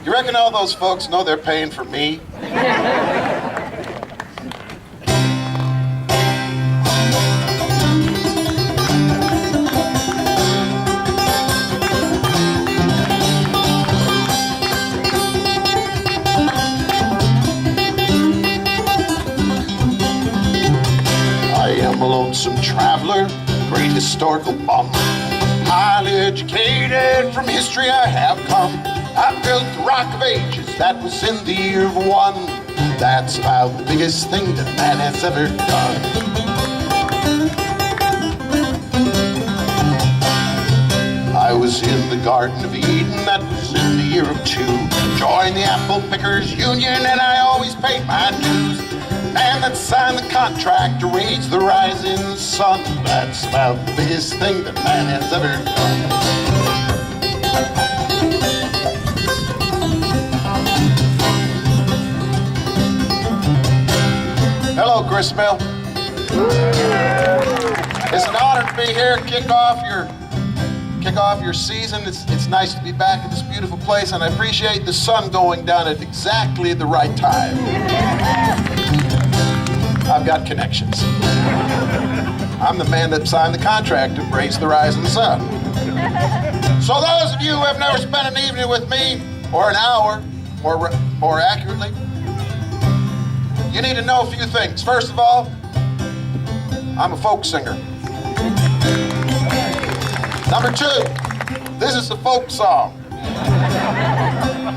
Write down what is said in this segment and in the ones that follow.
You reckon all those folks know they're paying for me? I'm a lonesome traveler, great historical bum. Highly educated, from history I have come. I built the Rock of Ages, that was in the year of one. That's about the biggest thing that man has ever done. I was in the Garden of Eden, that was in the year of two. Joined the Apple Pickers Union and I always paid my dues. Man that signed the contract to raise the rising sun. That's about the biggest thing that man has ever done. Hello, Grist Mill. It's an honor to be here, kick off your season. It's nice to be back in this beautiful place, and I appreciate the sun going down at exactly the right time. I've got connections. I'm the man that signed the contract to raise the rising sun. So those of you who have never spent an evening with me, or an hour, more accurately, you need to know a few things. First of all, I'm a folk singer. Number two, this is a folk song.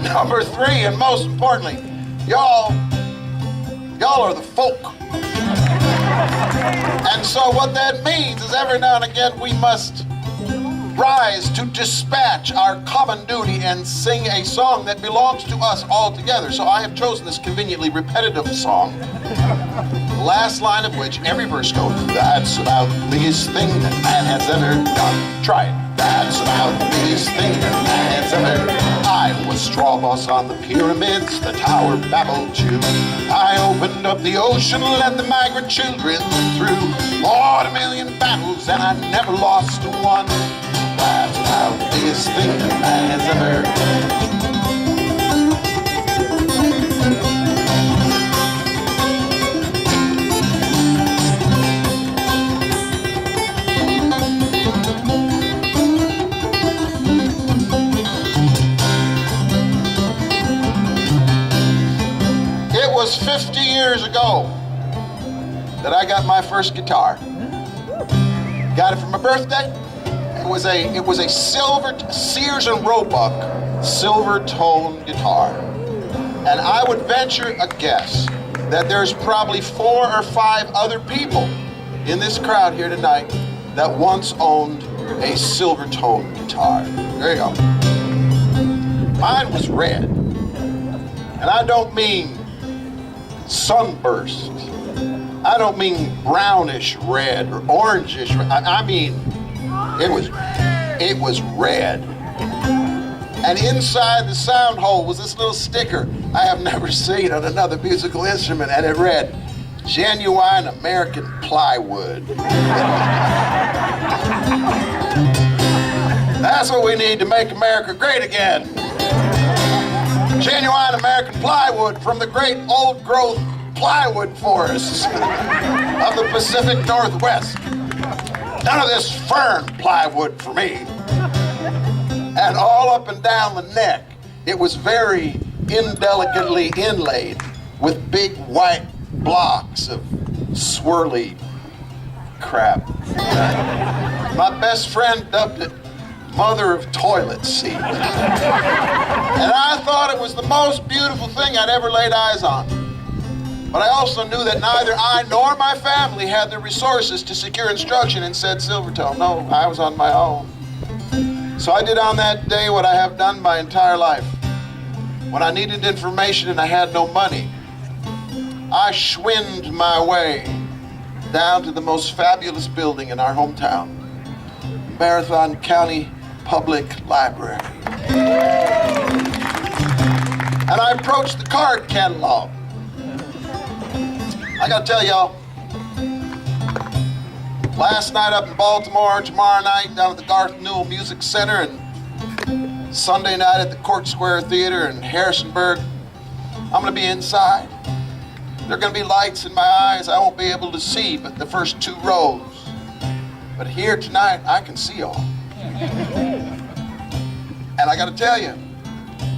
Number three, and most importantly, y'all are the folk. And so what that means is every now and again we must rise to dispatch our common duty and sing a song that belongs to us all together. So I have chosen this conveniently repetitive song, the last line of which every verse goes, that's about the biggest thing that man has ever done. Try it. That's about the biggest thing that man has ever done. I was straw boss on the pyramids, the Tower of Babel too. I opened up the ocean, let the migrant children through. Fought a million battles and I never lost one. That's about the biggest thing that man has ever done. It was 50 years ago that I got my first guitar. Got it for my birthday. It was a silver Sears and Roebuck silver-toned guitar. And I would venture a guess that there's probably 4 or 5 other people in this crowd here tonight that once owned a silver-toned guitar. There you go. Mine was red. And I don't mean sunburst. I don't mean brownish red or orangish red. I mean, it was red. And inside the sound hole was this little sticker I have never seen on another musical instrument, and it read, "Genuine American Plywood." That's what we need to make America great again. Genuine American plywood from the great old growth plywood forests of the Pacific Northwest. None of this fern plywood for me. And all up and down the neck, it was very indelicately inlaid with big white blocks of swirly crap. My best friend dubbed it Mother of Toilet Seat. And I thought it was the most beautiful thing I'd ever laid eyes on. But I also knew that neither I nor my family had the resources to secure instruction in said Silvertone. No, I was on my own. So I did on that day what I have done my entire life. When I needed information and I had no money, I schwinned my way down to the most fabulous building in our hometown, Marathon County Public Library. And I approached the card catalog. I gotta tell y'all, last night up in Baltimore, tomorrow night down at the Garth Newell Music Center, and Sunday night at the Court Square Theater in Harrisonburg. I'm gonna be inside. There are gonna be lights in my eyes. I won't be able to see but the first 2 rows. But here tonight, I can see all. And I gotta tell you,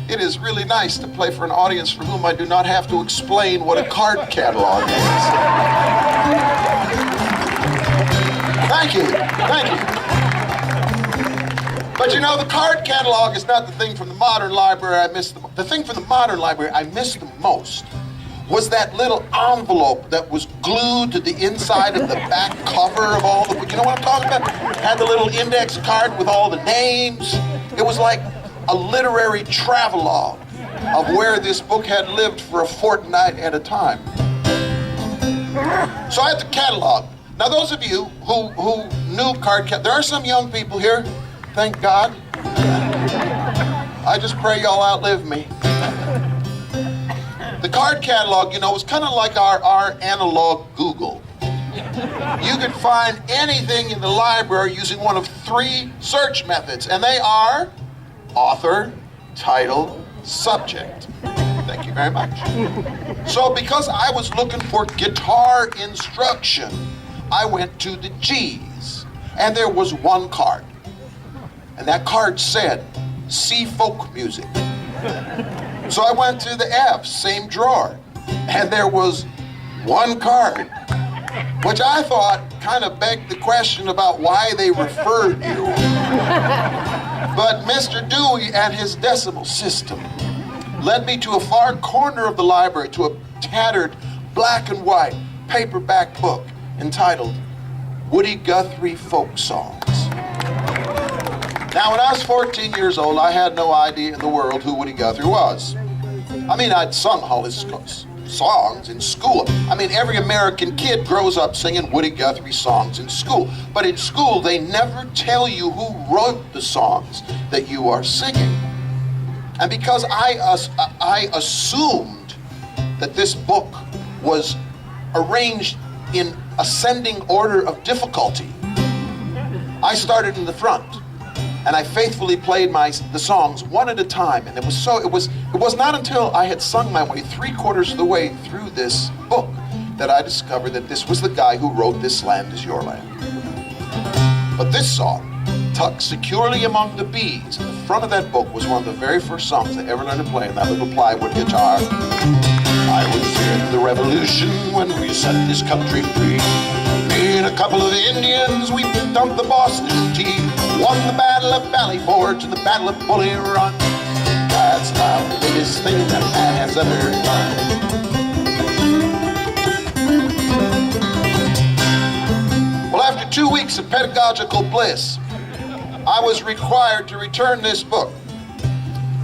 it is really nice to play for an audience for whom I do not have to explain what a card catalog is. Thank you, thank you. But you know, the card catalog is not the thing from the modern library I miss the most. The thing from the modern library I miss the most was that little envelope that was glued to the inside of the back cover of all the, you know what I'm talking about? Had the little index card with all the names. It was like a literary travelogue of where this book had lived for a fortnight at a time. So I had the catalog. Now those of you who knew card catalog, there are some young people here, thank God. I just pray y'all outlive me. The card catalog, you know, was kind of like our analog Google. You could find anything in the library using one of 3 search methods, and they are author, title, subject. Thank you very much. So because I was looking for guitar instruction, I went to the G's, and there was one card. And that card said, see folk music. So I went to the F, same drawer, and there was one card, which I thought kind of begged the question about why they referred you. But Mr. Dewey and his decimal system led me to a far corner of the library to a tattered black and white paperback book entitled Woody Guthrie Folk Songs. Now, when I was 14 years old, I had no idea in the world who Woody Guthrie was. I mean, I'd sung all his songs in school. I mean, every American kid grows up singing Woody Guthrie songs in school. But in school, they never tell you who wrote the songs that you are singing. And because I assumed that this book was arranged in ascending order of difficulty, I started in the front. And I faithfully played the songs one at a time, and it was not until I had sung my way 3/4 of the way through this book that I discovered that this was the guy who wrote This Land Is Your Land. But this song, tucked securely among the bees, in the front of that book was one of the very first songs I ever learned to play on that little plywood guitar. I was in the revolution when we set this country free. Me and a couple of Indians, we dumped the Boston Tea, won the Battle of Valley Forge and the Battle of Bull Run. That's about the biggest thing that man has ever done. Well, after 2 weeks of pedagogical bliss, I was required to return this book.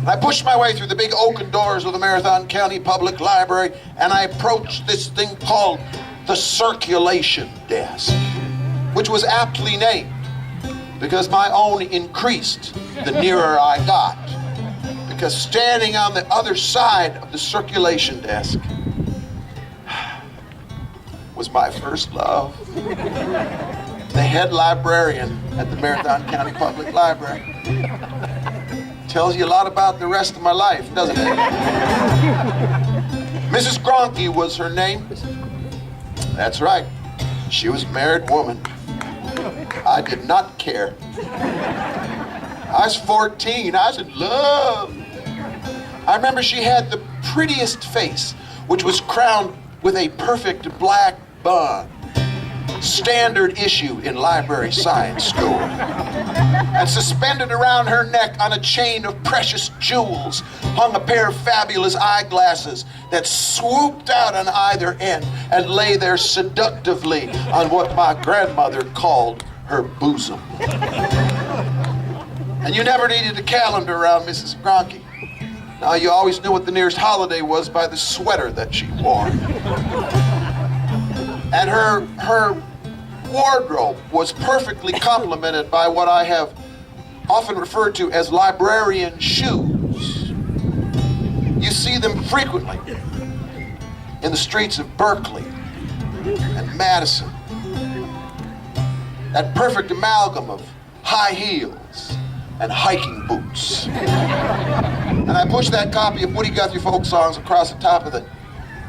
I pushed my way through the big oaken doors of the Marathon County Public Library, and I approached this thing called the circulation desk, which was aptly named because my own increased the nearer I got. Because standing on the other side of the circulation desk was my first love, the head librarian at the Marathon County Public Library. Tells you a lot about the rest of my life, doesn't it? Mrs. Gronke was her name. That's right. She was a married woman. I did not care. I was 14. I was in love. I remember she had the prettiest face, which was crowned with a perfect black bun. Standard issue in library science school. And suspended around her neck on a chain of precious jewels hung a pair of fabulous eyeglasses that swooped out on either end and lay there seductively on what my grandmother called her bosom. And you never needed a calendar around Mrs. Gronke. Now, you always knew what the nearest holiday was by the sweater that she wore. And her wardrobe was perfectly complemented by what I have often referred to as librarian shoes. You see them frequently in the streets of Berkeley and Madison. That perfect amalgam of high heels, and hiking boots. And I pushed that copy of Woody Guthrie folk songs across the top of the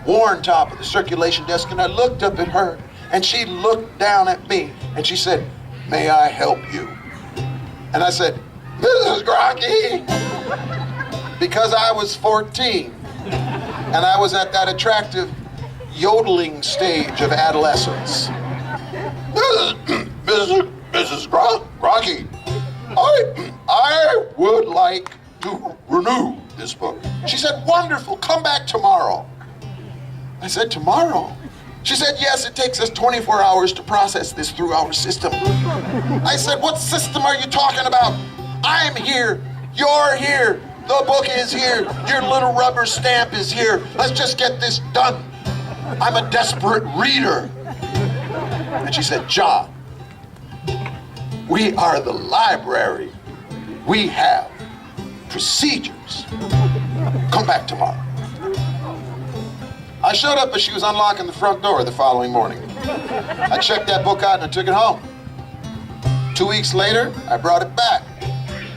worn top of the circulation desk, and I looked up at her, and she looked down at me, and she said, "May I help you?" And I said, "Mrs. Grocky," because I was 14, and I was at that attractive yodeling stage of adolescence. Mrs. Grocky, I would like to renew this book. She said, "Wonderful, come back tomorrow." I said, "Tomorrow?" She said, "Yes, it takes us 24 hours to process this through our system." I said, "What system are you talking about? I'm here, you're here, the book is here, your little rubber stamp is here. Let's just get this done. I'm a desperate reader." And she said, "John, we are the library. We have procedures. Come back tomorrow." I showed up as she was unlocking the front door the following morning. I checked that book out and I took it home. 2 weeks later, I brought it back.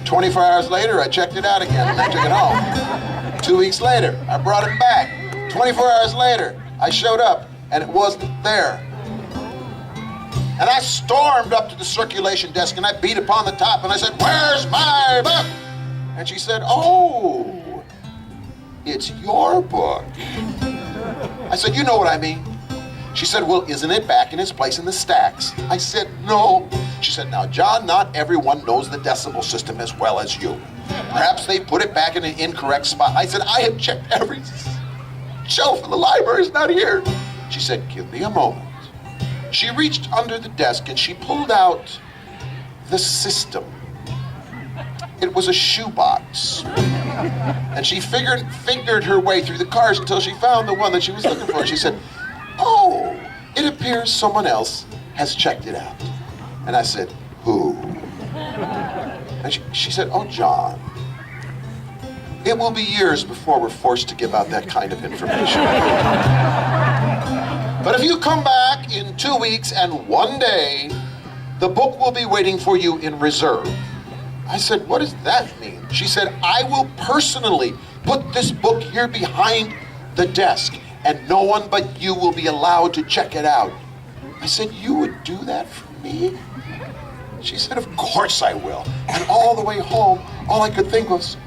24 hours later, I checked it out again and I took it home. 2 weeks later, I brought it back. 24 hours later, I showed up and it wasn't there. And I stormed up to the circulation desk and I beat upon the top and I said, "Where's my book?" And she said, "Oh, it's your book." I said, "You know what I mean." She said, "Well, isn't it back in its place in the stacks?" I said, "No." She said, "Now, John, not everyone knows the decimal system as well as you. Perhaps they put it back in an incorrect spot." I said, "I have checked every shelf in the library. It's not here." She said, "Give me a moment." She reached under the desk and she pulled out the system. It was a shoebox. And she fingered her way through the cards until she found the one that she was looking for. She said, "Oh, it appears someone else has checked it out." And I said, "Who?" And she said, "Oh, John, it will be years before we're forced to give out that kind of information. But if you come back in 2 weeks and 1 day, the book will be waiting for you in reserve." I said, "What does that mean?" She said, "I will personally put this book here behind the desk, and no one but you will be allowed to check it out." I said, "You would do that for me?" She said, "Of course I will." And all the way home, all I could think was,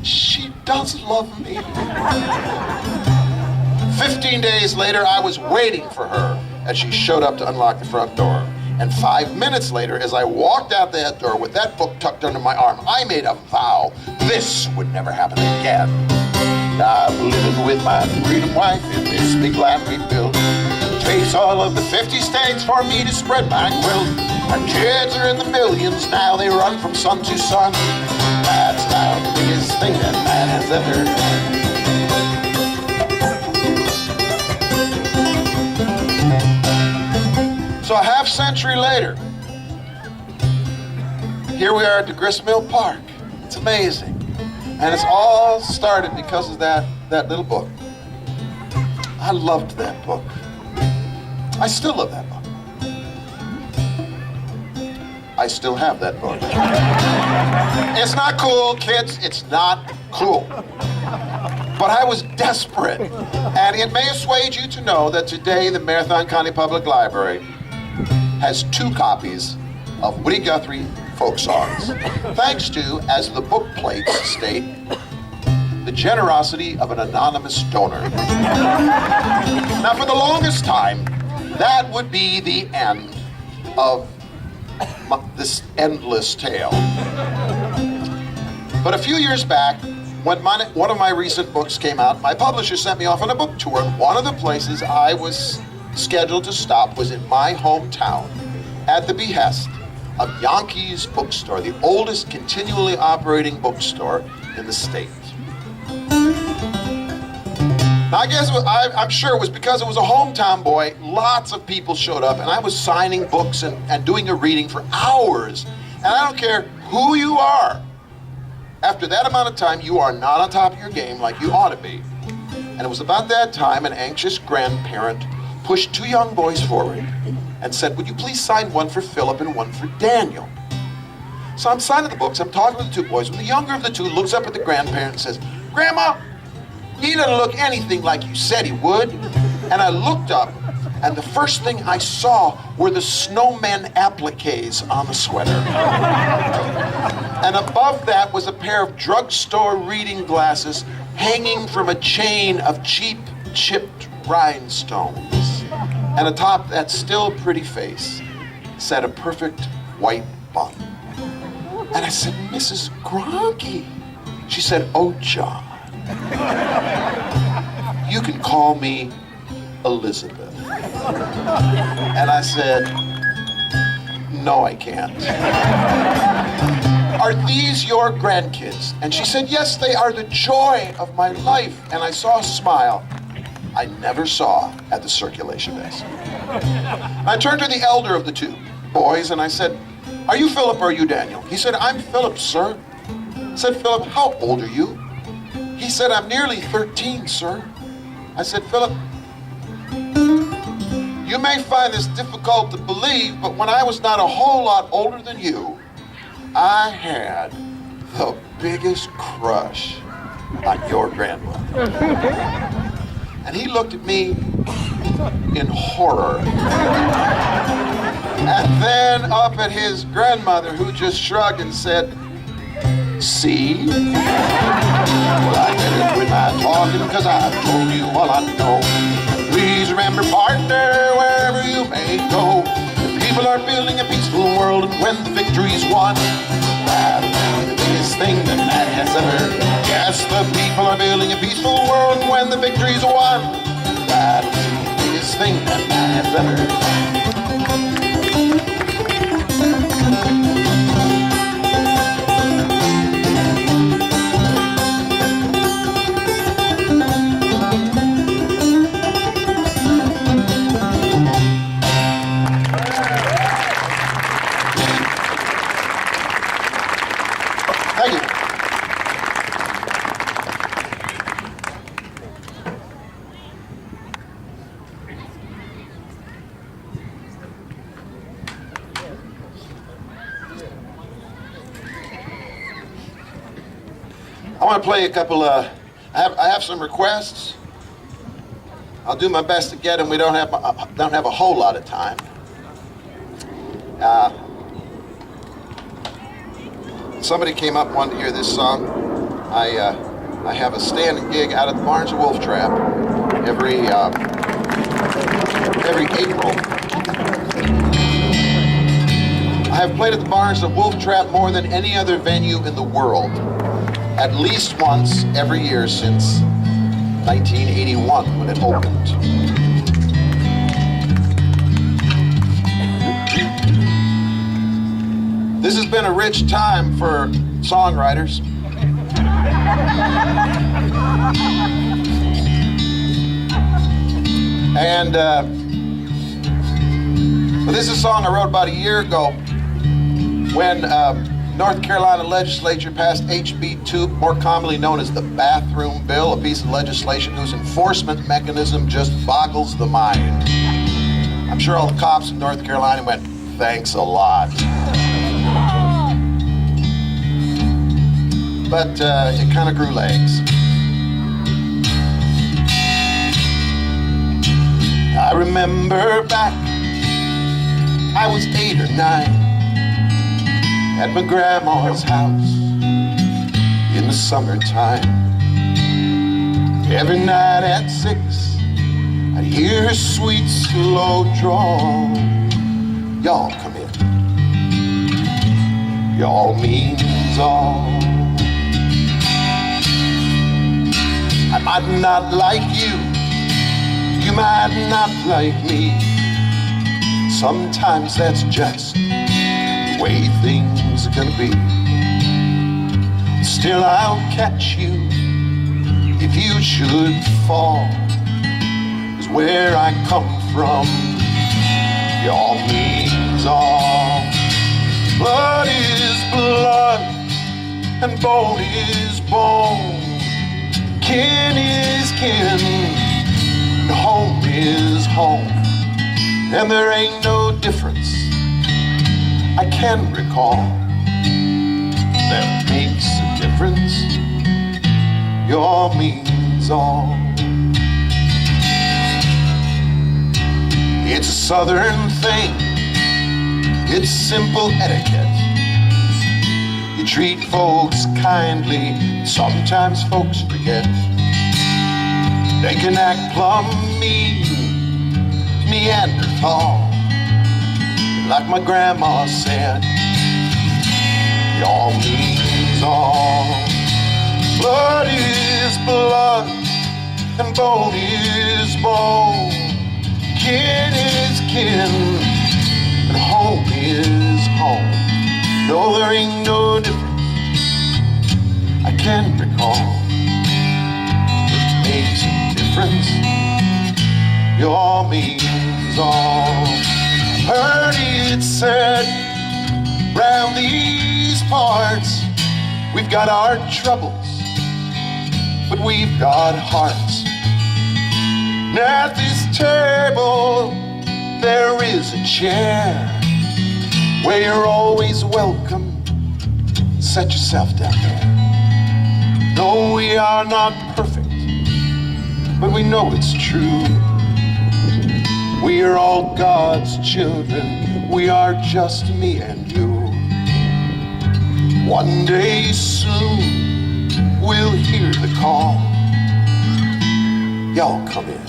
she does love me. 15 days later, I was waiting for her as she showed up to unlock the front door. And 5 minutes later, as I walked out that door with that book tucked under my arm, I made a vow this would never happen again. I'm living with my freedom wife in this big land we built. Takes all of the 50 states for me to spread my quilt. Our kids are in the millions now, they run from sun to sun. That's now the biggest thing that man has ever done. So a half century later, here we are at the Grist Mill Park. It's amazing. And it's all started because of that little book. I loved that book. I still love that book. I still have that book. It's not cool, kids. It's not cool. But I was desperate. And it may assuage you to know that today the Marathon County Public Library has 2 copies of Woody Guthrie folk songs, thanks to, as the book plates state, the generosity of an anonymous donor. Now, for the longest time, that would be the end of this endless tale. But a few years back, when one of my recent books came out, my publisher sent me off on a book tour, and one of the places I was scheduled to stop was in my hometown at the behest of Yankees Bookstore, the oldest continually operating bookstore in the state. Now, I guess I'm sure it was because it was a hometown boy. Lots of people showed up, and I was signing books and doing a reading for hours. And I don't care who you are. After that amount of time, you are not on top of your game like you ought to be. And it was about that time an anxious grandparent pushed 2 young boys forward and said, "Would you please sign one for Philip and one for Daniel?" So I'm signing the books, I'm talking to the two boys, when the younger of the two looks up at the grandparent and says, "Grandma, he doesn't look anything like you said he would." And I looked up, and the first thing I saw were the snowmen appliques on the sweater. And above that was a pair of drugstore reading glasses hanging from a chain of cheap chipped rhinestones. And atop that still pretty face sat a perfect white bun. And I said, "Mrs. Gronke." She said, "Oh, John, you can call me Elizabeth." And I said, "No, I can't." "Are these your grandkids?" And she said, "Yes, they are the joy of my life." And I saw a smile I never saw at the circulation desk. I turned to the elder of the two boys and I said, "Are you Philip or are you Daniel?" He said, "I'm Philip, sir." I said, "Philip, how old are you?" He said, "I'm nearly 13, sir." I said, "Philip, you may find this difficult to believe, but when I was not a whole lot older than you, I had the biggest crush on your grandmother." And he looked at me in horror. And then up at his grandmother, who just shrugged and said, "See? Well, I better quit my talking because I've told you all I know. Please remember, partner, wherever you may go, the people are building a peaceful world, and when the victory's won, that'll be the biggest thing that man has ever. Yes, the people are building a peaceful world, and when the victory's won, that'll be the biggest thing that man has ever." Thank you. I want to play a couple I have some requests. I'll do my best to get them. We don't have a whole lot of time. Somebody came up and wanted to hear this song. I have a standing gig out at the Barnes and Wolf Trap every April. I have played at the Barnes and Wolf Trap more than any other venue in the world, at least once every year since 1981 when it opened. This has been a rich time for songwriters. And this is a song I wrote about a year ago when North Carolina legislature passed HB 2, more commonly known as the Bathroom Bill, a piece of legislation whose enforcement mechanism just boggles the mind. I'm sure all the cops in North Carolina went, "Thanks a lot." But it kind of grew legs. I remember back, I was 8 or 9, at my grandma's house in the summertime. Every night at 6, I'd hear her sweet, slow drawl. "Y'all come in. Y'all means all. I might not like you, you might not like me. Sometimes that's just the way things are gonna be. Still I'll catch you if you should fall, 'cause where I come from, y'all means all. Blood is blood and bone is bone. Kin is kin, and home is home. And there ain't no difference I can recall makes a difference. Your means all. It's a southern thing. It's simple etiquette. You treat folks kindly, sometimes folks forget. They can act plumb mean, Neanderthal, like my grandma said. Y'all means all. Blood is blood, and bone is bone. Kin is kin, and home is home. No, there ain't no difference I can recall. It makes a difference. Your means all. Heard it said round these parts, we've got our troubles, but we've got hearts. And at this table, there is a chair where you're always welcome. Set yourself down there. No, we are not perfect, but we know it's true. We are all God's children. We are just me and you. One day soon, we'll hear the call. Y'all come in.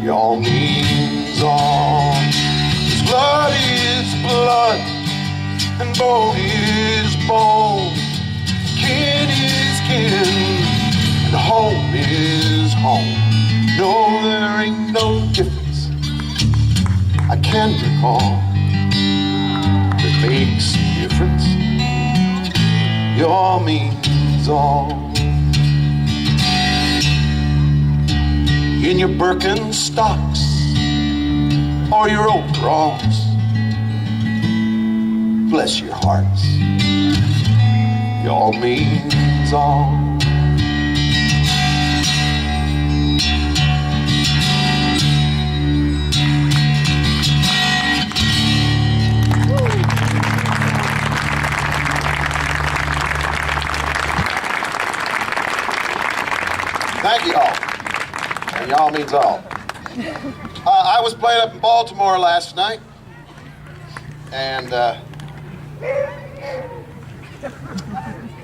Y'all means all. Blood is blood, and bone is bone. Kin is kin, and home is home. No, there ain't no difference I can recall that makes a difference. Your means all. In your Birkenstocks or your overalls, bless your hearts. Your means all. Thank you all. And y'all means all. I was playing up in Baltimore last night, and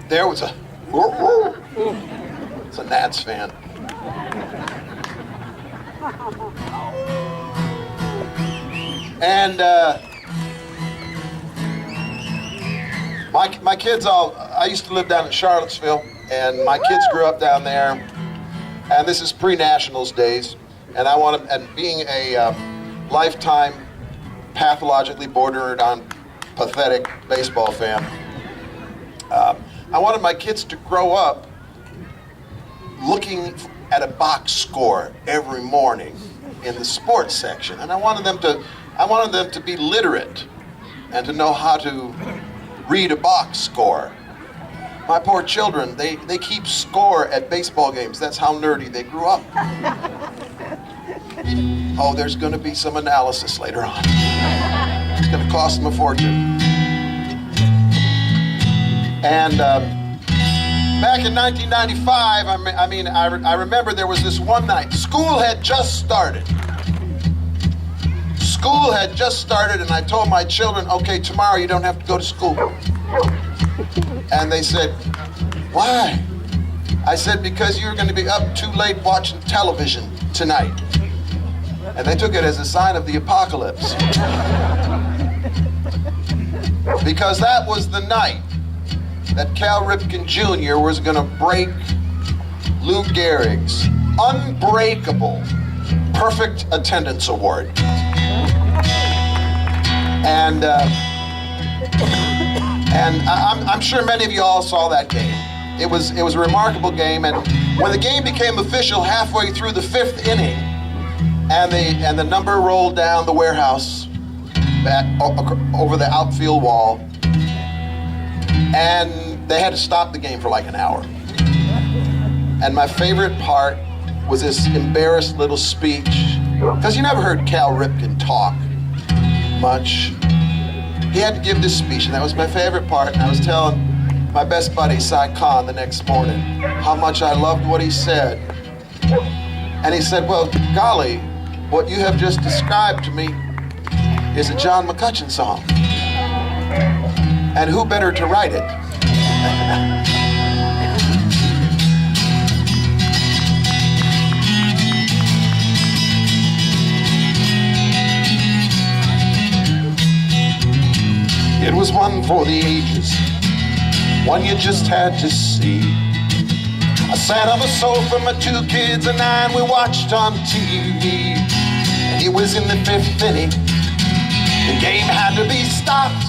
there was a, it's a Nats fan. And my kids all, I used to live down in Charlottesville, and my kids grew up down there. And this is pre-Nationals days, and I want to, and being a lifetime pathologically bordering on pathetic baseball fan, I wanted my kids to grow up looking at a box score every morning in the sports section, and I wanted them to be literate and to know how to read a box score. My poor children, they keep score at baseball games. That's how nerdy they grew up. Oh, there's going to be some analysis later on. It's going to cost them a fortune. And back in 1995, I remember there was this one night. School had just started. School had just started, and I told my children, okay, tomorrow you don't have to go to school. And they said, why? I said, because you're going to be up too late watching television tonight. And they took it as a sign of the apocalypse. Because that was the night that Cal Ripken Jr. was going to break Lou Gehrig's unbreakable perfect attendance award. And I'm sure many of you all saw that game. It was a remarkable game, and when the game became official halfway through the fifth inning, and the number rolled down the warehouse back over the outfield wall, and they had to stop the game for like an hour. And my favorite part was this embarrassed little speech, because you never heard Cal Ripken talk much. he had to give this speech, and that was my favorite part. And I was telling my best buddy, Cy Khan, the next morning, how much I loved what he said. And he said, well, golly, what you have just described to me is a John McCutcheon song. And who better to write it? It was one for the ages, one you just had to see. I sat on the sofa, my 2 kids and I, and we watched on TV. And it was in the 5th inning, the game had to be stopped.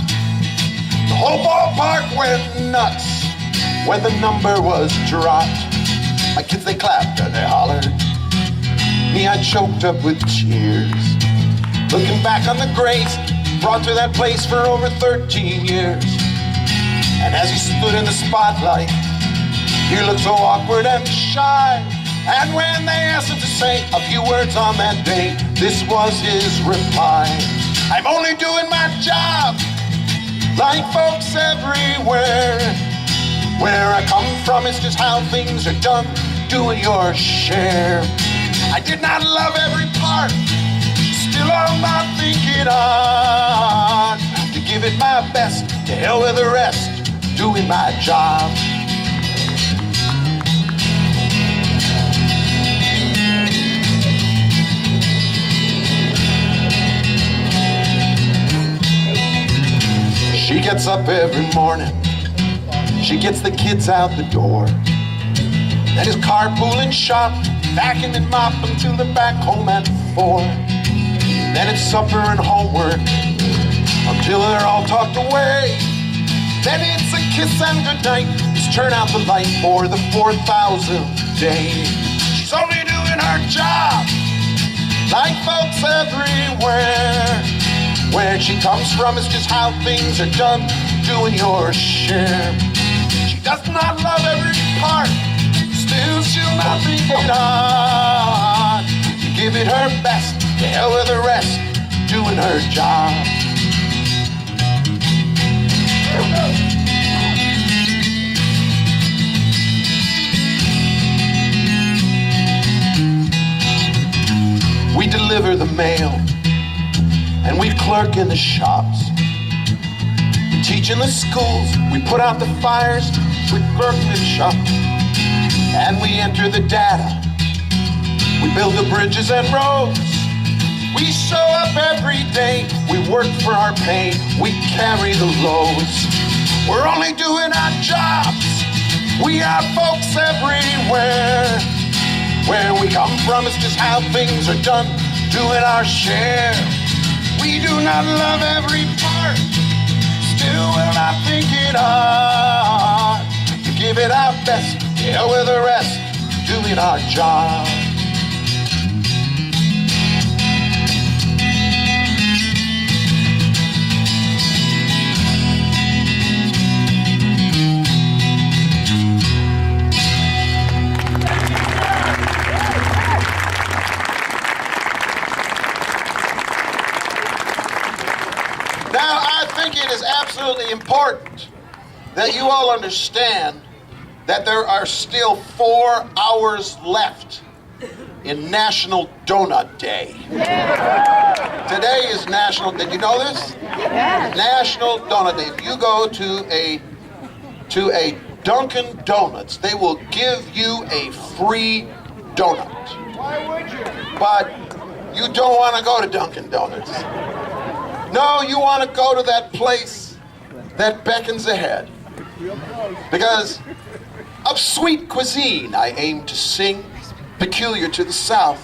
The whole ballpark went nuts when the number was dropped. My kids, they clapped and they hollered. Me, I choked up with tears. Looking back on the greats, brought to that place for over 13 years. And as he stood in the spotlight, he looked so awkward and shy. And when they asked him to say a few words on that day, this was his reply. I'm only doing my job, like folks everywhere. Where I come from is just how things are done, doing your share. I did not love every part, still I'm not thinking on to give it my best, to hell with the rest, doing my job. She gets up every morning, she gets the kids out the door. Then it's carpooling, shop, vacuuming and mopping till they're back home at 4. Then it's supper and homework until they're all tucked away. Then it's a kiss and goodnight. Just turn out the light for the 4,000th day. She's only doing her job, like folks everywhere. Where she comes from is just how things are done, doing your share. She does not love every part, still she'll not be on to give it her best, to hell with the rest, doing her job. We deliver the mail, and we clerk in the shops. We teach in the schools, we put out the fires, we clerk in the shops. And we enter the data, we build the bridges and roads. We show up every day, we work for our pay, we carry the loads. We're only doing our jobs, we are folks everywhere. Where we come from is just how things are done, doing our share. We do not love every part, still we're not thinking hard to give it our best, to hell with the rest, doing our job. Now, I think it is absolutely important that you all understand that there are still 4 hours left in National Donut Day. Today is National, did you know this? Yes. National Donut Day. If you go to a Dunkin' Donuts, they will give you a free donut. Why would you? But you don't want to go to Dunkin' Donuts. No, you want to go to that place that beckons ahead. Because of sweet cuisine I aim to sing, peculiar to the South.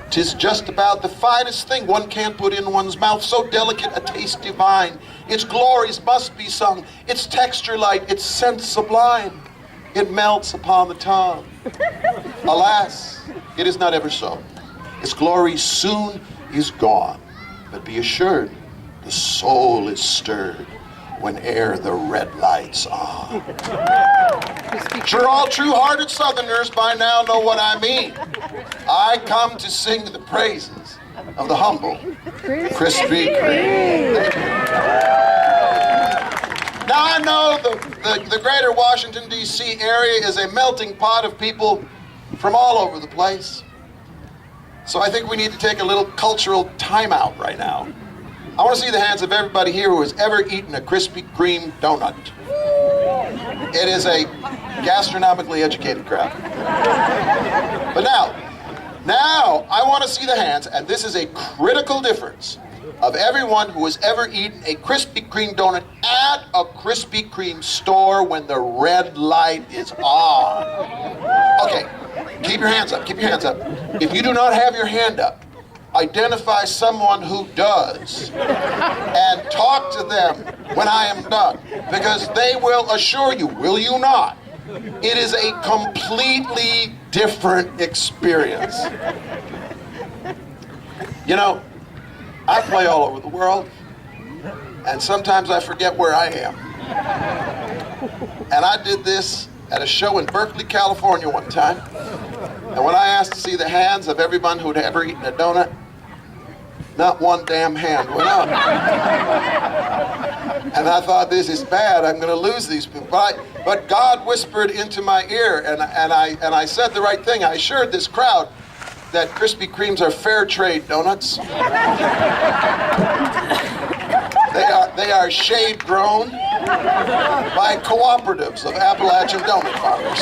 'Tis just about the finest thing one can't put in one's mouth, so delicate a taste divine. Its glories must be sung, its texture light, its scent sublime. It melts upon the tongue. Alas, it is not ever so. Its glory soon is gone, but be assured, the soul is stirred whene'er the red light's on. Sure, all true-hearted Southerners by now know what I mean. I come to sing the praises of the humble Krispy Kreme. Thank you. Now, I know the greater Washington, D.C. area is a melting pot of people from all over the place. So I think we need to take a little cultural timeout right now. I want to see the hands of everybody here who has ever eaten a Krispy Kreme donut. It is a gastronomically educated crowd. But now I want to see the hands, and this is a critical difference, of everyone who has ever eaten a Krispy Kreme donut at a Krispy Kreme store when the red light is on. Okay, keep your hands up, keep your hands up. If you do not have your hand up, identify someone who does and talk to them when I am done, because they will assure you, will you not, it is a completely different experience. You know, I play all over the world, and sometimes I forget where I am. And I did this at a show in Berkeley, California one time, and when I asked to see the hands of everyone who'd ever eaten a donut, not one damn hand went up. And I thought, this is bad, I'm gonna lose these people. But God whispered into my ear, and I said the right thing. I assured this crowd that Krispy Kremes are fair trade donuts. They are shade grown by cooperatives of Appalachian donut farmers.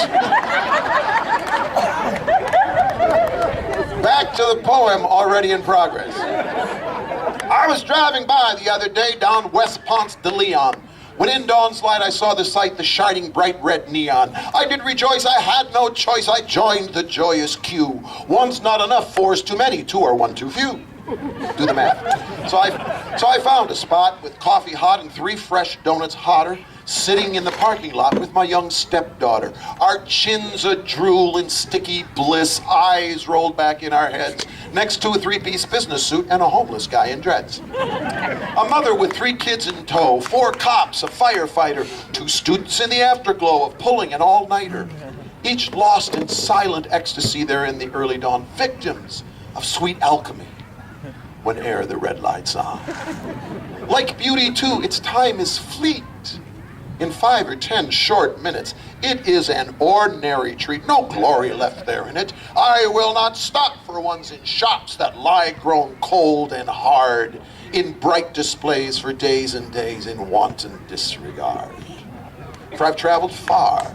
Back to the poem already in progress. I was driving by the other day down West Ponce de Leon, when in dawn's light I saw the sight, the shining bright red neon. I did rejoice, I had no choice, I joined the joyous queue. One's not enough, four's too many, two are one too few. Do the math. So I found a spot with coffee hot and 3 fresh donuts hotter, sitting in the parking lot with my young stepdaughter. Our chins a-drool in sticky bliss, eyes rolled back in our heads, next to a 3-piece business suit and a homeless guy in dreads. A mother with 3 kids in tow, 4 cops, a firefighter, 2 students in the afterglow of pulling an all-nighter, each lost in silent ecstasy there in the early dawn, victims of sweet alchemy whene'er the red light's on. Like beauty too, its time is fleet. In 5 or 10 short minutes, it is an ordinary treat, no glory left there in it. I will not stop for ones in shops that lie grown cold and hard, in bright displays for days and days in wanton disregard. For I've traveled far,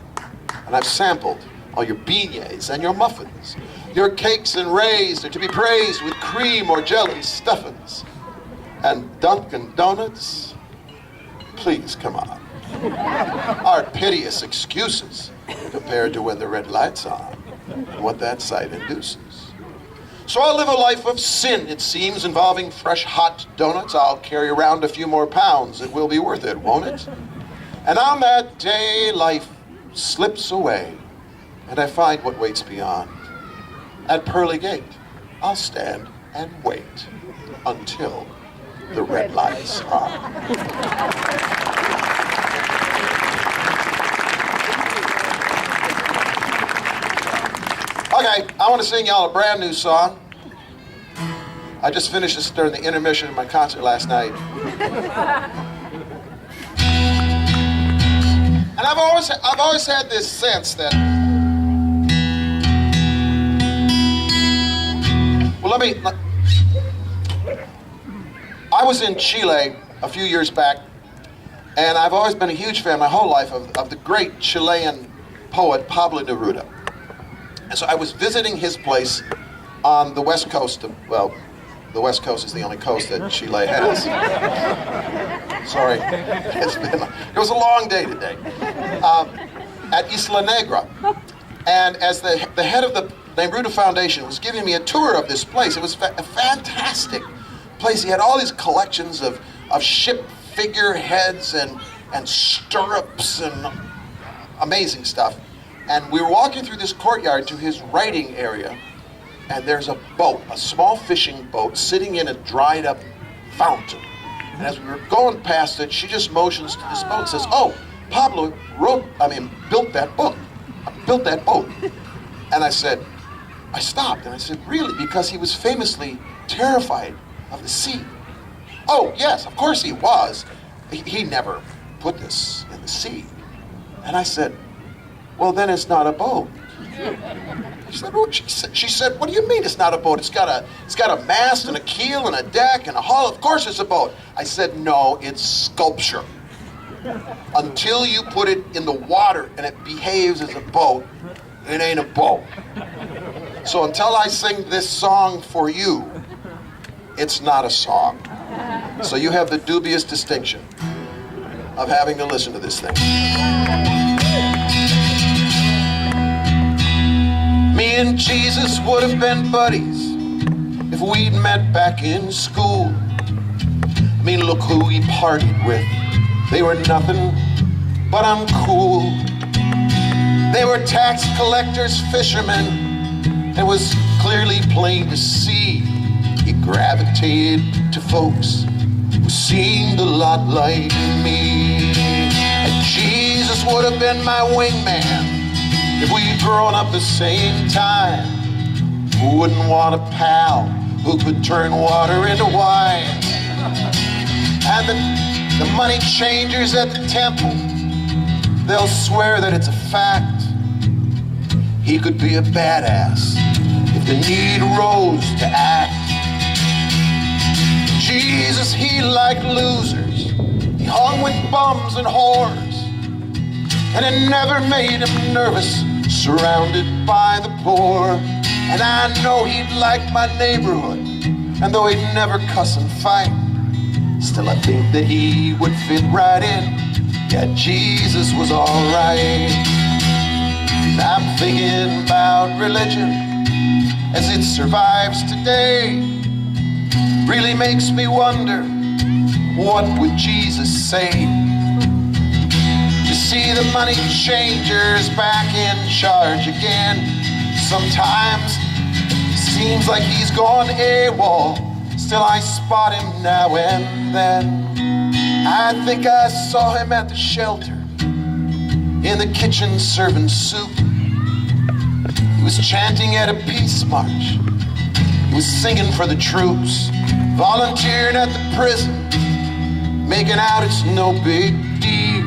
and I've sampled all your beignets and your muffins. Your cakes and rays are to be praised with cream or jelly stuffings. And Dunkin' Donuts, please come on, are piteous excuses compared to when the red light's on and what that sight induces. So I'll live a life of sin, it seems, involving fresh hot donuts. I'll carry around a few more pounds. It will be worth it, won't it? And on that day, life slips away, and I find what waits beyond. At Pearly Gate, I'll stand and wait until the red lights are. Okay, I want to sing y'all a brand new song. I just finished this during the intermission of my concert last night. And I've always had this sense that, I was in Chile a few years back, and I've always been a huge fan my whole life of the great Chilean poet Pablo Neruda. And so I was visiting his place on the west coast of, well, the west coast is the only coast that Chile has. Sorry, it was a long day today. At Isla Negra. And as the head of the Neruda Foundation was giving me a tour of this place, it was a fantastic place. He had all these collections of ship figureheads and stirrups and amazing stuff. And we were walking through this courtyard to his writing area, and there's a boat, a small fishing boat, sitting in a dried up fountain. And as we were going past it, she just motions to this boat and says, "Oh, Pablo built that boat. Built that boat." And I stopped and I said, "Really?" Because he was famously terrified of the sea. "Oh, yes, of course he was. He never put this in the sea. And I said, well, then it's not a boat. She said, what do you mean it's not a boat? It's got a mast and a keel and a deck and a hull. Of course it's a boat. I said, no, it's sculpture. Until you put it in the water and it behaves as a boat, it ain't a boat. So until I sing this song for you, it's not a song. So you have the dubious distinction of having to listen to this thing. Me and Jesus would have been buddies if we'd met back in school. I mean, look who he partied with. They were nothing but uncool. They were tax collectors, fishermen. It was clearly plain to see he gravitated to folks who seemed a lot like me. And Jesus would have been my wingman if we'd grown up the same time. Who wouldn't want a pal who could turn water into wine? And the money changers at the temple, they'll swear that it's a fact. He could be a badass if the need arose to act. Jesus, he liked losers. He hung with bums and whores. And it never made him nervous, surrounded by the poor. And I know he'd like my neighborhood, and though he'd never cuss and fight, still I think that he would fit right in. Yeah, Jesus was alright. I'm thinking about religion as it survives today. Really makes me wonder, what would Jesus say? To see the money changers back in charge again. Sometimes it seems like he's gone AWOL. Still I spot him now and then. I think I saw him at the shelter, in the kitchen serving soup. He was chanting at a peace march. He was singing for the troops, volunteering at the prison, making out it's no big deal.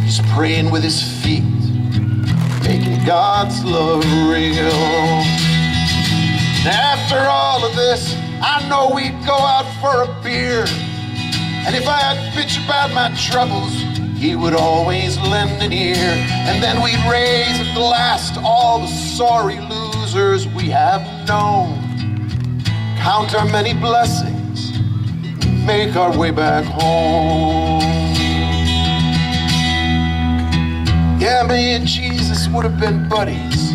He's praying with his feet, making God's love real. And after all of this, I know we'd go out for a beer. And if I had bitch about my troubles, he would always lend an ear. And then we'd raise at the last all the sorry losers we have known, count our many blessings, make our way back home. Yeah, me and Jesus would have been buddies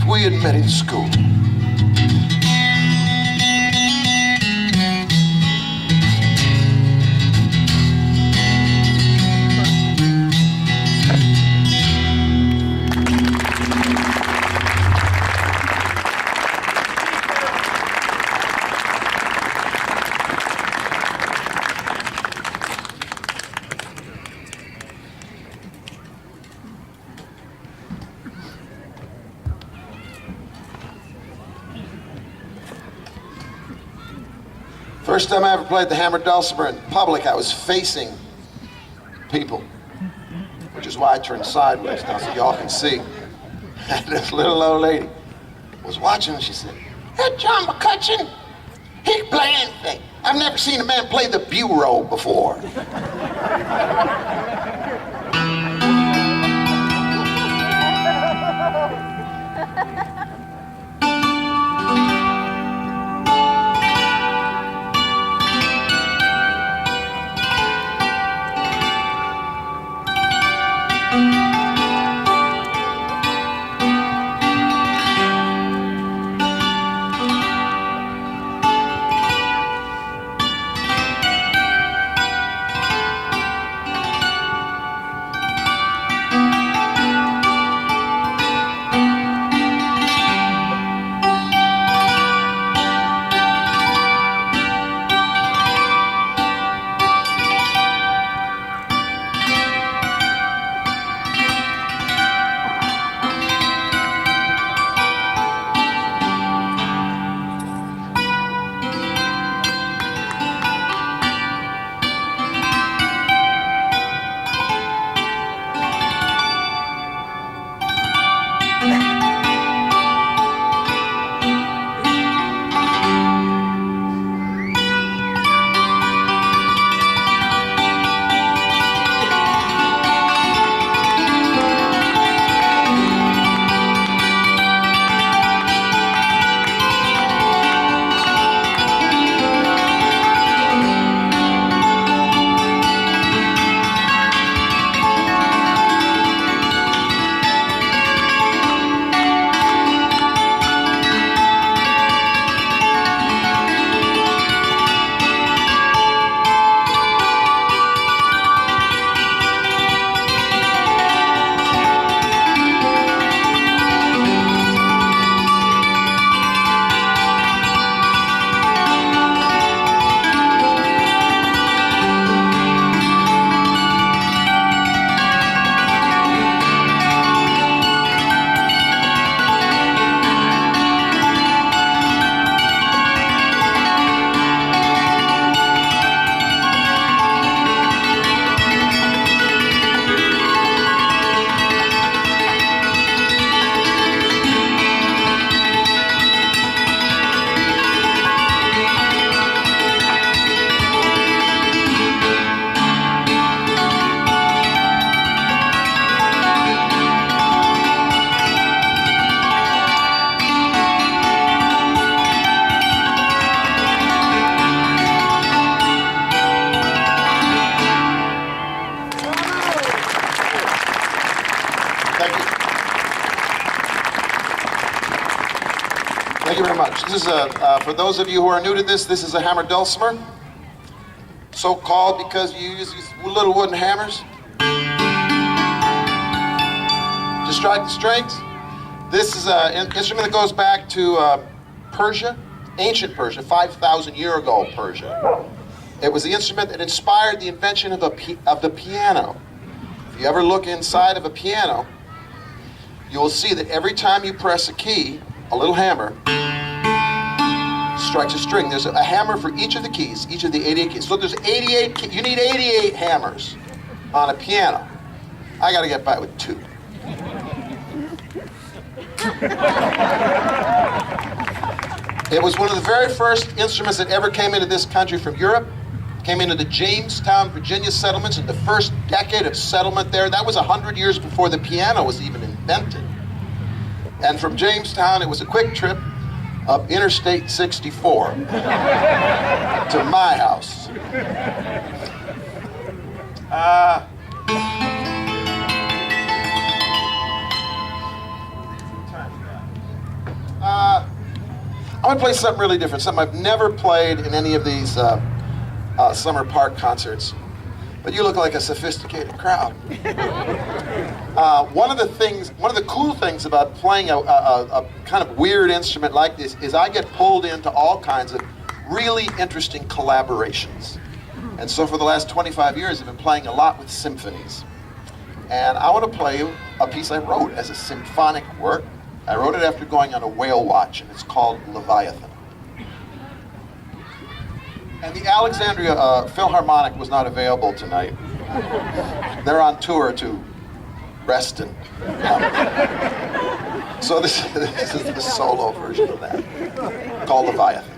if we had met in school. First time I ever played the hammered dulcimer in public, I was facing people, which is why I turned sideways now so y'all can see. And this little old lady was watching and she said, "That John McCutcheon, he can play anything. I've never seen a man play the bureau before." Thank you. Thank you very much. This is for those of you who are new to this is a hammer dulcimer. So called because you use these little wooden hammers to strike the strings. This is an instrument that goes back to Persia, ancient Persia, 5,000 year ago Persia. It was the instrument that inspired the invention of the piano. If you ever look inside of a piano, you will see that every time you press a key, a little hammer strikes a string. There's a hammer for each of the keys, each of the 88 keys. So there's 88 keys. You need 88 hammers on a piano. I got to get by with 2. It was one of the very first instruments that ever came into this country from Europe. Came into the Jamestown, Virginia settlements in the first decade of settlement there. That was 100 years before the piano was even invented. And from Jamestown, it was a quick trip up Interstate 64 to my house. I'm going to play something really different, something I've never played in any of these summer park concerts. But you look like a sophisticated crowd. One of the cool things about playing a kind of weird instrument like this is I get pulled into all kinds of really interesting collaborations. And so for the last 25 years, I've been playing a lot with symphonies. And I want to play you a piece I wrote as a symphonic work. I wrote it after going on a whale watch, and it's called Leviathan. And the Alexandria Philharmonic was not available tonight. They're on tour to Reston. So this is the solo version of that, called Leviathan.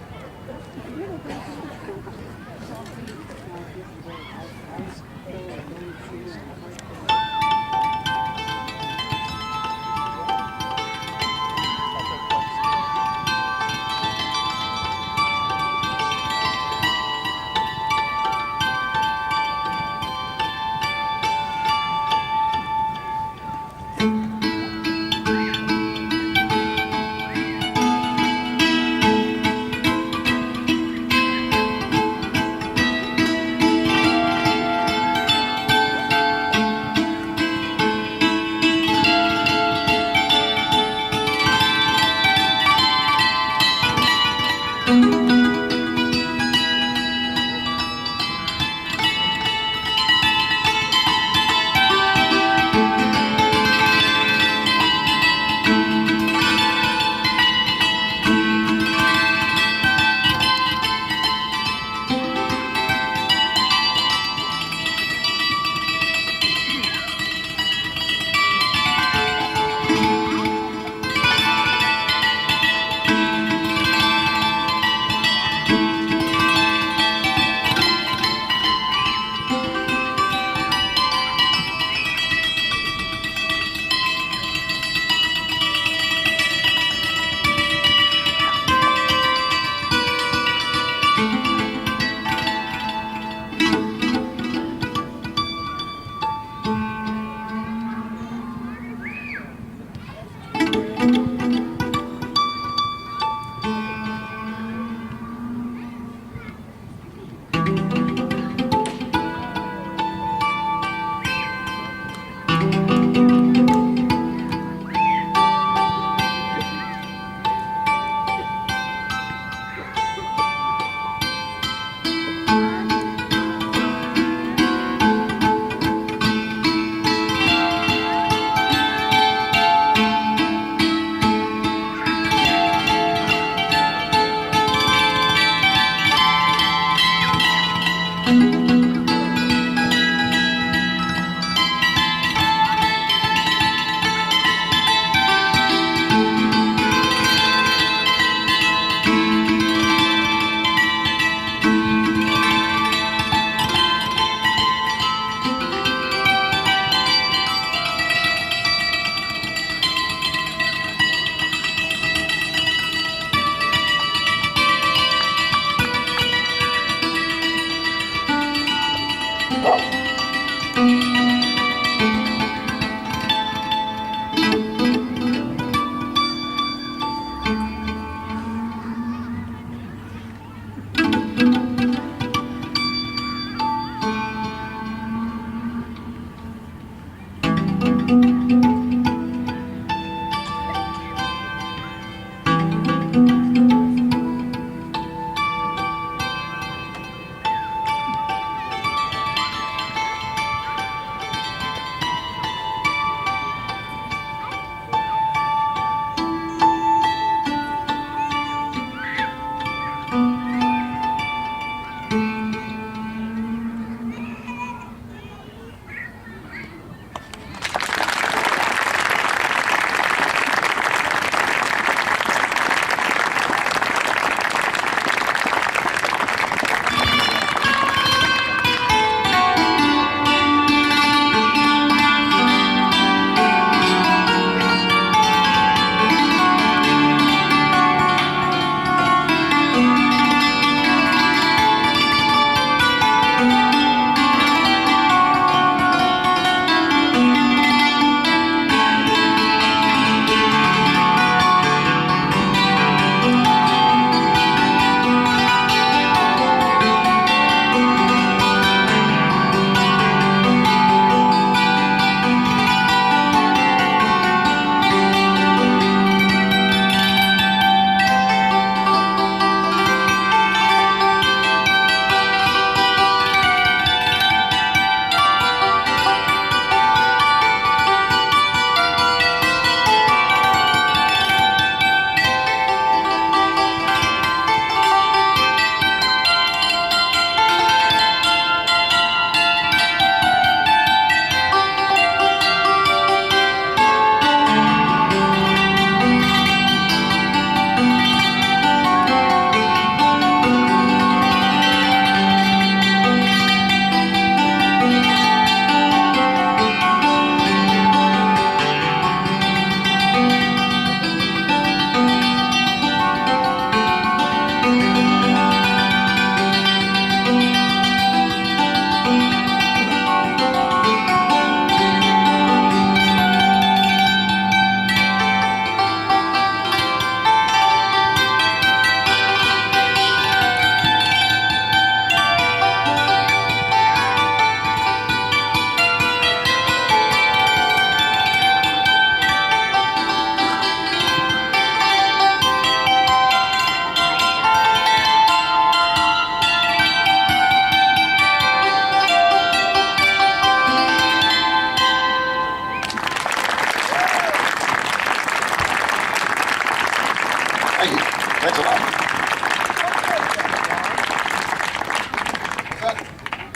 Thank you. Thanks a lot.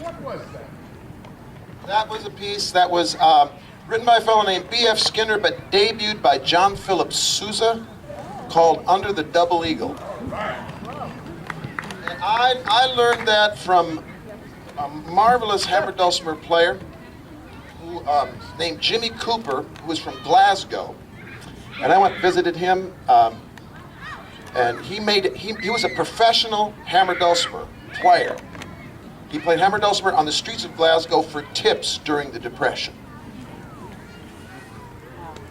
What was that? That was a piece that was written by a fellow named B.F. Skinner, but debuted by John Philip Sousa, called Under the Double Eagle. And I learned that from a marvelous hammer dulcimer player who, named Jimmy Cooper, who was from Glasgow. And I went and visited him, and he was a professional hammer dulcimer player. He played hammer dulcimer on the streets of Glasgow for tips during the Depression.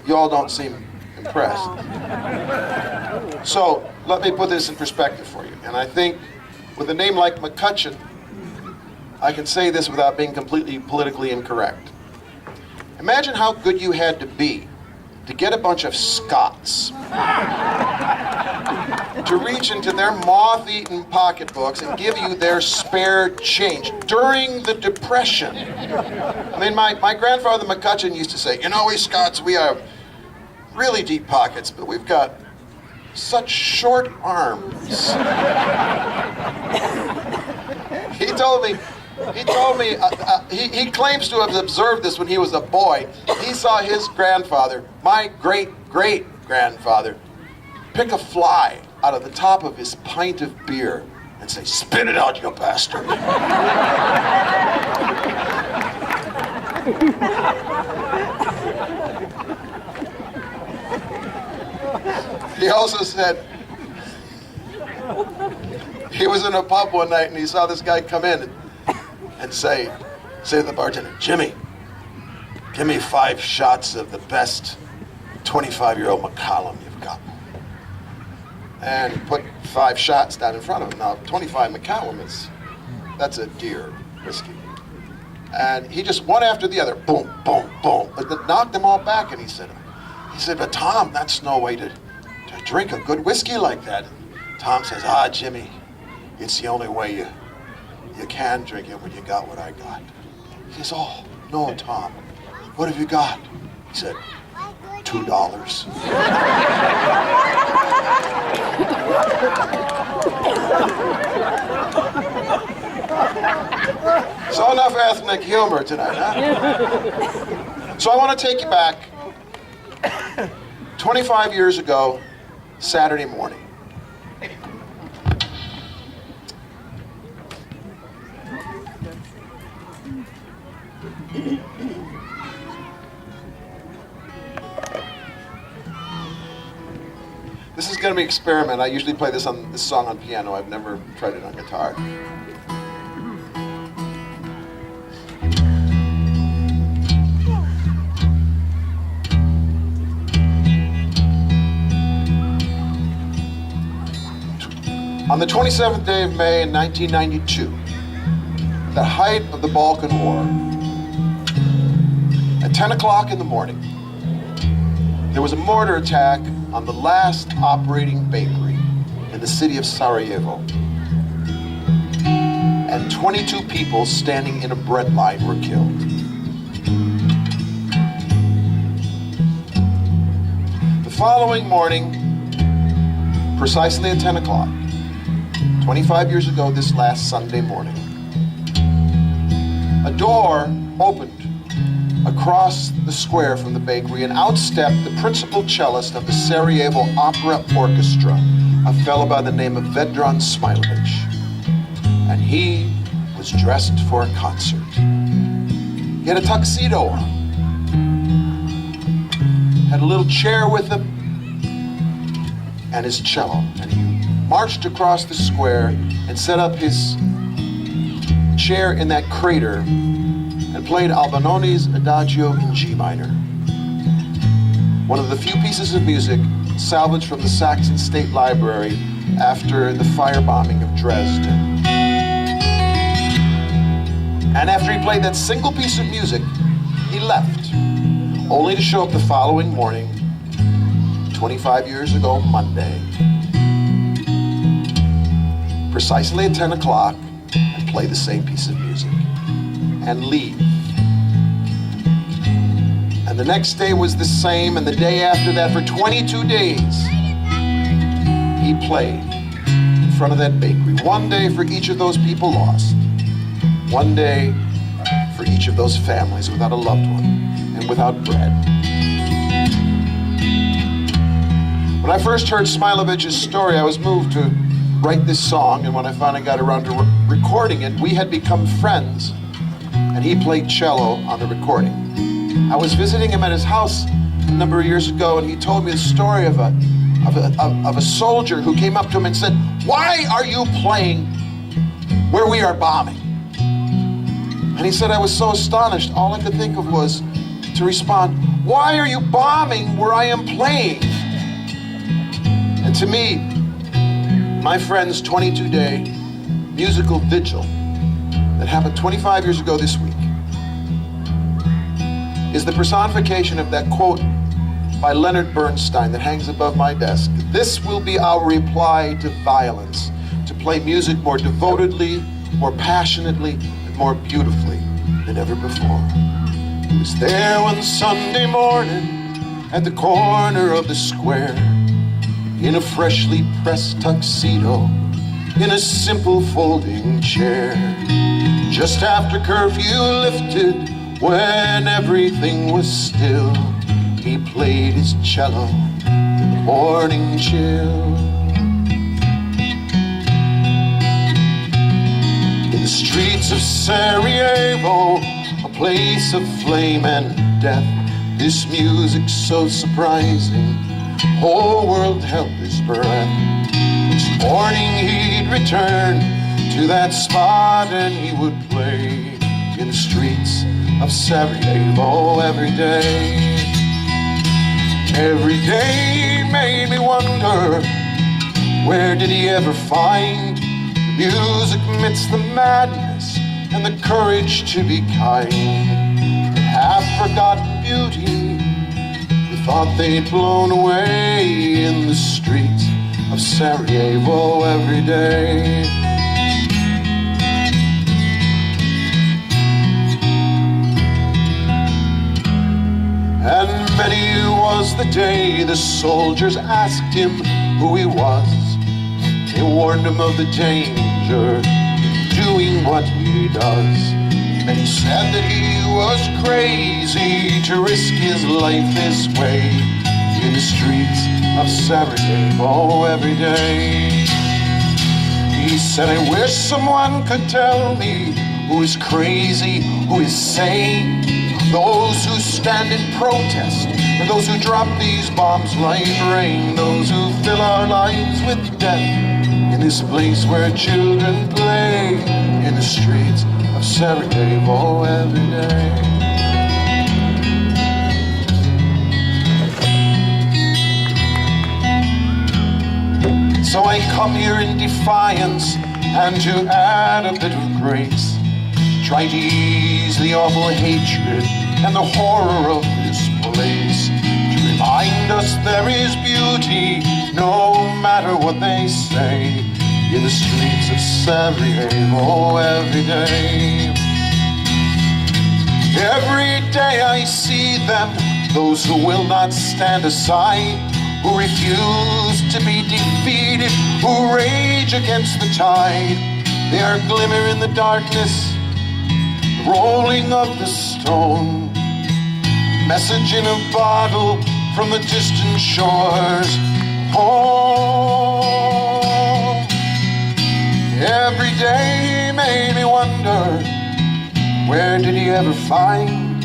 You all don't seem impressed. So let me put this in perspective for you. And I think with a name like McCutcheon, I can say this without being completely politically incorrect. Imagine how good you had to be to get a bunch of Scots to reach into their moth-eaten pocketbooks and give you their spare change during the Depression. I mean, my grandfather McCutcheon used to say, you know, we Scots, we have really deep pockets, but we've got such short arms. He claims to have observed this when he was a boy. He saw his grandfather, my great-great-grandfather, pick a fly out of the top of his pint of beer and say, "Spit it out, you bastard." He also said, he was in a pub one night and he saw this guy come in and say to the bartender, "Jimmy, give me 5 shots of the best 25-year-old Macallan you've got." And he put 5 shots down in front of him. Now, 25 Macallan that's a dear whiskey. And he just, one after the other, boom, boom, boom, but knocked them all back. And he said, "But Tom, that's no way to drink a good whiskey like that." And Tom says, "Jimmy, it's the only way you can drink it when you got what I got." He says, "Oh, no, Tom, what have you got?" He said, $2. So enough ethnic humor tonight, huh? So I want to take you back 25 years ago, Saturday morning. This is going to be an experiment. I usually play this song on piano. I've never tried it on guitar. On the 27th day of May in 1992, at the height of the Balkan War, at 10 o'clock in the morning, there was a mortar attack on the last operating bakery in the city of Sarajevo. And 22 people standing in a bread line were killed. The following morning, precisely at 10 o'clock, 25 years ago this last Sunday morning, a door opened across the square from the bakery, and out stepped the principal cellist of the Sarajevo Opera Orchestra, a fellow by the name of Vedran Smilovic. And he was dressed for a concert. He had a tuxedo on, had a little chair with him, and his cello. And he marched across the square and set up his chair in that crater and played Albinoni's Adagio in G minor, one of the few pieces of music salvaged from the Saxon State Library after the firebombing of Dresden. And after he played that single piece of music, he left, only to show up the following morning, 25 years ago, Monday, precisely at 10 o'clock, and play the same piece of music, and leave. And the next day was the same, and the day after that, for 22 days. he played in front of that bakery. One day for each of those people lost. One day for each of those families without a loved one and without bread. When I first heard Smilovich's story, I was moved to write this song, and when I finally got around to recording it, we had become friends, and he played cello on the recording. I was visiting him at his house a number of years ago, and he told me the story of a soldier who came up to him and said, "Why are you playing where we are bombing?" And he said, I was so astonished, all I could think of was to respond, "Why are you bombing where I am playing?" And to me, my friend's 22-day musical vigil that happened 25 years ago this week is the personification of that quote by Leonard Bernstein that hangs above my desk. "This will be our reply to violence, to play music more devotedly, more passionately, and more beautifully than ever before." He was there one Sunday morning at the corner of the square, in a freshly pressed tuxedo, in a simple folding chair. Just after curfew lifted, when everything was still, he played his cello, the morning chill. In the streets of Sarajevo, a place of flame and death, this music so surprising, whole world held his breath. Each morning he'd return to that spot and he would play in the streets of Sarajevo every day. Every day made me wonder, where did he ever find the music amidst the madness and the courage to be kind? The half-forgotten beauty we thought they'd blown away in the streets of Sarajevo every day. And many was the day the soldiers asked him who he was. They warned him of the danger of doing what he does. And he said that he was crazy to risk his life this way in the streets of Sarajevo every day. He said, I wish someone could tell me who is crazy, who is sane. Those who stand in protest, and those who drop these bombs like rain. Those who fill our lives with death in this place where children play in the streets of Sarajevo every day. So I come here in defiance and to add a bit of grace, try to ease the awful hatred and the horror of this place, to remind us there is beauty no matter what they say in the streets of Sarajevo every day. Every day I see them, those who will not stand aside, who refuse to be defeated, who rage against the tide. They are a glimmer in the darkness, the rolling of the stone, message in a bottle from the distant shores home. Every day made me wonder, where did he ever find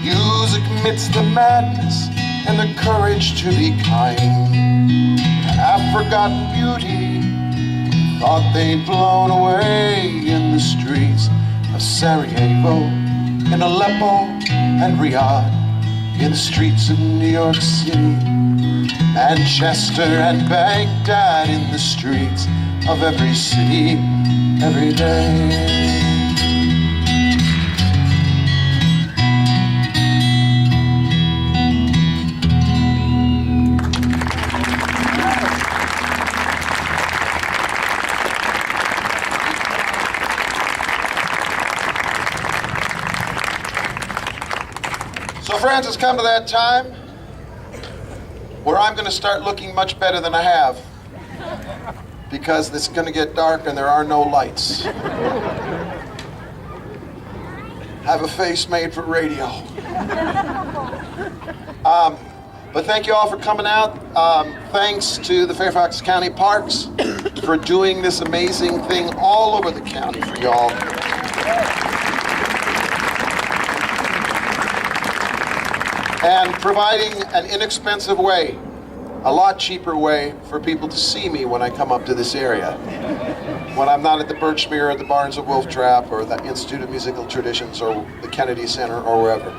music amidst the madness and the courage to be kind? Half-forgotten beauty thought they'd blown away in the streets of Sarajevo, in Aleppo and Riyadh, in the streets of New York City, Manchester and Baghdad, in the streets of every city, every day. So friends, it's come to that time where I'm going to start looking much better than I have. because it's going to get dark and there are no lights. Have a face made for radio. But thank you all for coming out. Thanks to the Fairfax County Parks for doing this amazing thing all over the county for y'all. And providing an inexpensive way, a lot cheaper way for people to see me when I come up to this area. When I'm not at the Birchmere or the Barnes of Wolf Trap or the Institute of Musical Traditions or the Kennedy Center or wherever.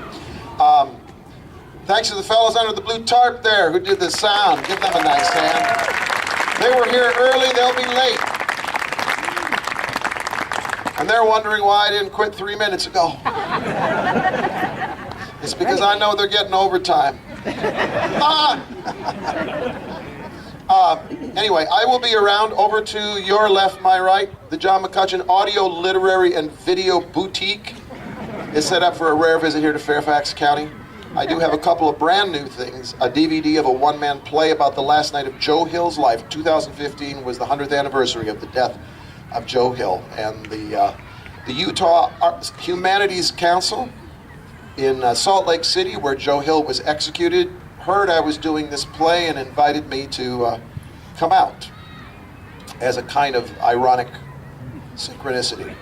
Thanks to the fellows under the blue tarp there who did the sound. Give them a nice hand. They were here early, they'll be late. And they're wondering why I didn't quit 3 minutes ago. It's because I know they're getting overtime. Anyway, I will be around over to your left, my right. The John McCutcheon Audio, Literary, and Video Boutique is set up for a rare visit here to Fairfax County. I do have a couple of brand new things. A DVD of a one-man play about the last night of Joe Hill's life. 2015 was the 100th anniversary of the death of Joe Hill. And the Utah Humanities Council in Salt Lake City, where Joe Hill was executed, heard I was doing this play and invited me to come out as a kind of ironic synchronicity.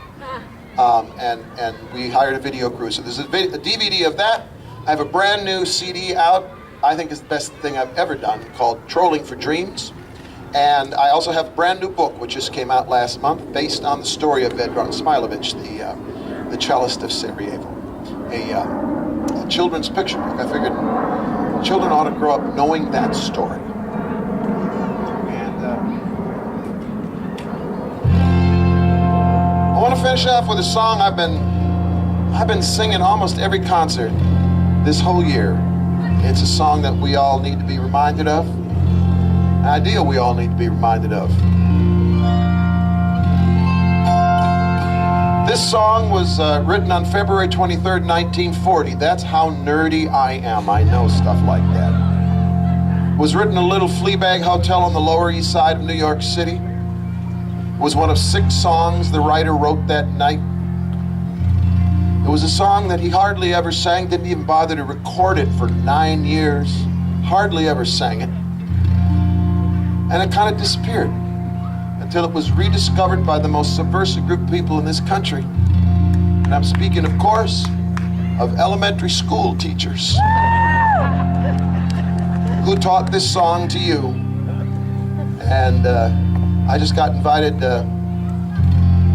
And we hired a video crew. So there's a DVD of that. I have a brand new CD out, I think is the best thing I've ever done, called Trolling for Dreams. And I also have a brand new book, which just came out last month, based on the story of Vedran Smilovic, the cellist of Sarajevo. A children's picture book. I figured children ought to grow up knowing that story. And I want to finish off with a song I've been singing almost every concert this whole year. It's a song that we all need to be reminded of. An idea we all need to be reminded of. This song was written on February 23rd, 1940. That's how nerdy I am. I know stuff like that. It was written in a little Fleabag hotel on the Lower East Side of New York City. It was one of 6 songs the writer wrote that night. It was a song that he hardly ever sang, didn't even bother to record it for 9 years. Hardly ever sang it. And it kind of disappeared until it was rediscovered by the most subversive group of people in this country. And I'm speaking, of course, of elementary school teachers who taught this song to you. And I just got invited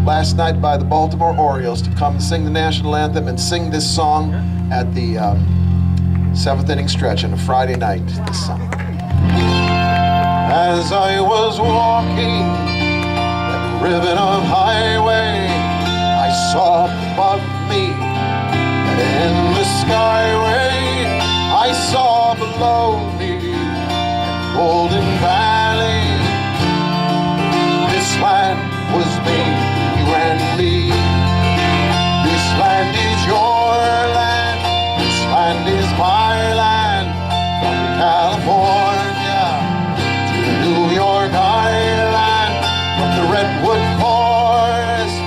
last night by the Baltimore Orioles to come sing the national anthem and sing this song at the 7th inning stretch on a Friday night this summer. As I was walking that ribbon of highway, I saw above me an endless skyway. I saw below me a golden valley. This land was me. You and me. This land is your land. This land is my land. From California to New York Island, from the Redwood Forest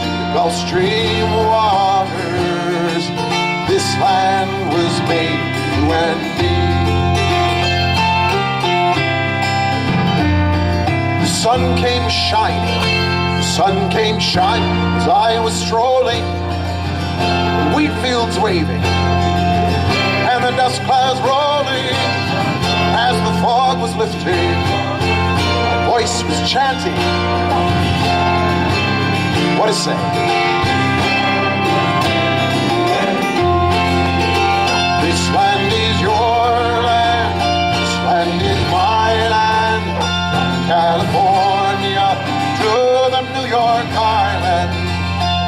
to the Gulf Stream waters. This land was made, you and me. The sun came shining. Sun came shining as I was strolling, wheat fields waving, and the dust clouds rolling. As the fog was lifting, my voice was chanting. What is it? This land is your land. This land is my land. From California to the New York Island,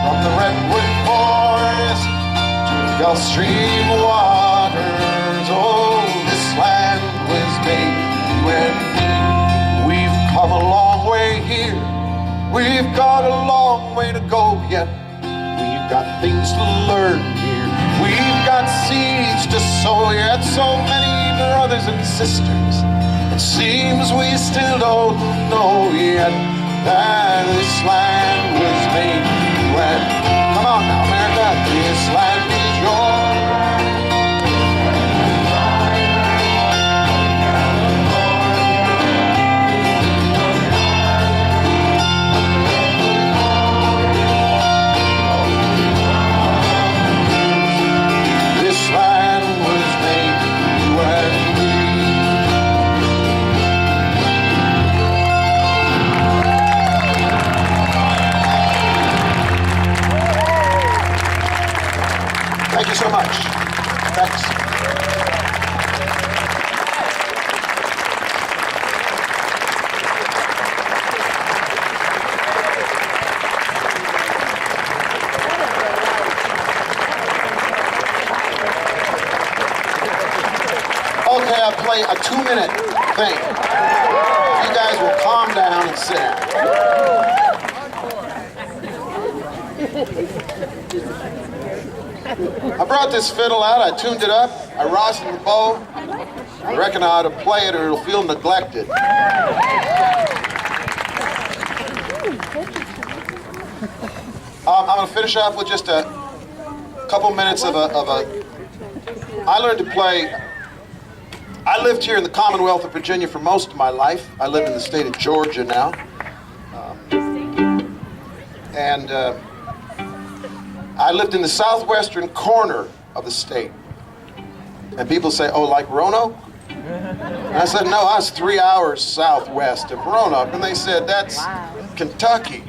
from the Redwood Forest to the Gulf Stream waters. Oh, this land was made when we've come a long way here. We've got a long way to go yet. We've got things to learn here. We've got seeds to sow yet. So many brothers and sisters, it seems we still don't know yet. that this land was made when. Come on now, America, this land is yours. This land was made when Thank you so much. Thanks. Okay, I'll play a 2-minute thing. You guys will calm down and sit down. I brought this fiddle out, I tuned it up, I rosined the bow. I reckon I ought to play it or it'll feel neglected. I'm going to finish off with just a couple minutes of a... I learned to play... I lived here in the Commonwealth of Virginia for most of my life. I live in the state of Georgia now. I lived in the southwestern corner of the state. And people say, oh, like Roanoke? And I said, no, I was 3 hours southwest of Roanoke. And they said, that's Kentucky.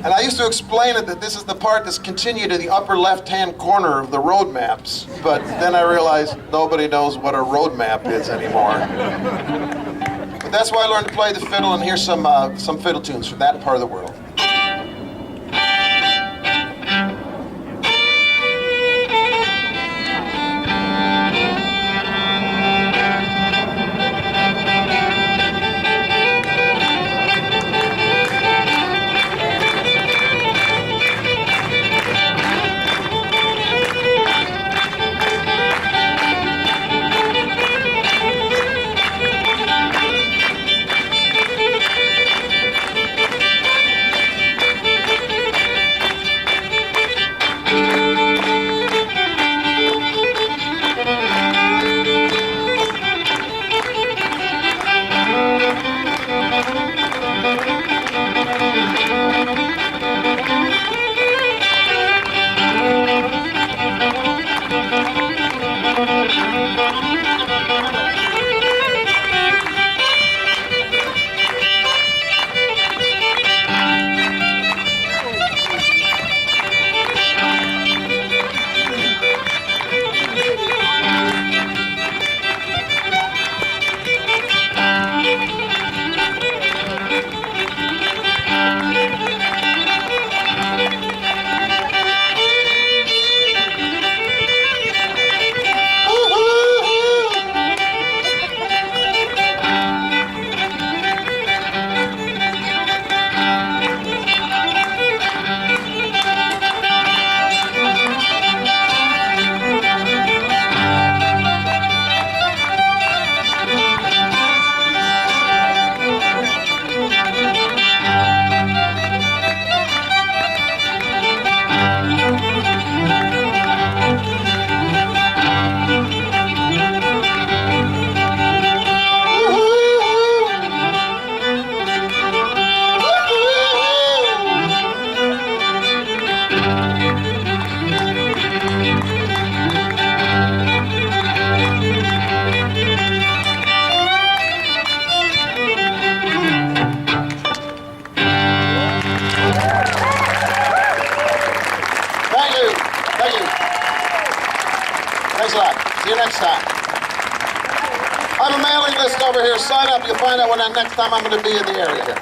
And I used to explain it that this is the part that's continued to the upper left-hand corner of the road maps. But then I realized nobody knows what a road map is anymore. But that's why I learned to play the fiddle, and here's some fiddle tunes from that part of the world. Thanks a lot. See you next time. I have a mailing list over here. Sign up. You'll find out when next time I'm going to be in the area here.